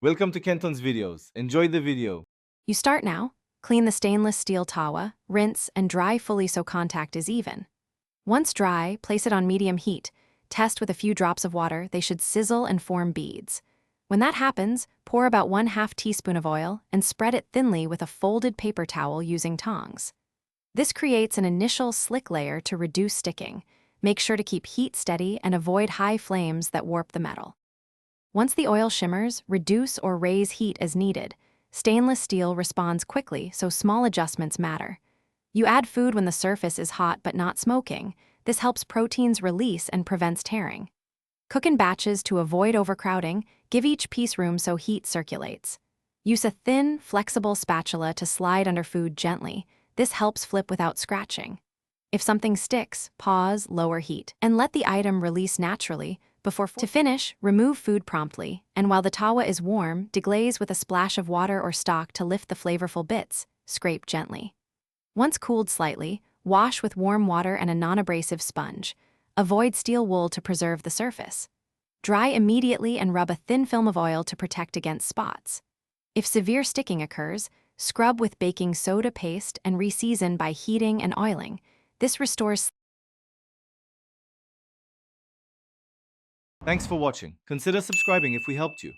Welcome to Kenton's videos. Enjoy the video. You start now. Clean the stainless steel tawa, rinse, and dry fully so contact is even. Once dry, place it on medium heat. Test with a few drops of water. They should sizzle and form beads. When that happens, pour about 1/2 teaspoon of oil and spread it thinly with a folded paper towel using tongs. This creates an initial slick layer to reduce sticking. Make sure to keep heat steady and avoid high flames that warp the metal. Once the oil shimmers, reduce or raise heat as needed. Stainless steel responds quickly, so small adjustments matter. You add food when the surface is hot but not smoking. This helps proteins release and prevents tearing. Cook in batches to avoid overcrowding. Give each piece room so heat circulates. Use a thin, flexible spatula to slide under food gently. This helps flip without scratching. If something sticks, pause, lower heat, and let the item release naturally. To finish, remove food promptly, and while the tawa is warm, deglaze with a splash of water or stock to lift the flavorful bits. Scrape gently. Once cooled slightly, wash with warm water and a non-abrasive sponge. Avoid steel wool to preserve the surface. Dry immediately and rub a thin film of oil to protect against spots. If severe sticking occurs, scrub with baking soda paste and reseason by heating and oiling. This restores. Thanks for watching. Consider subscribing if we helped you.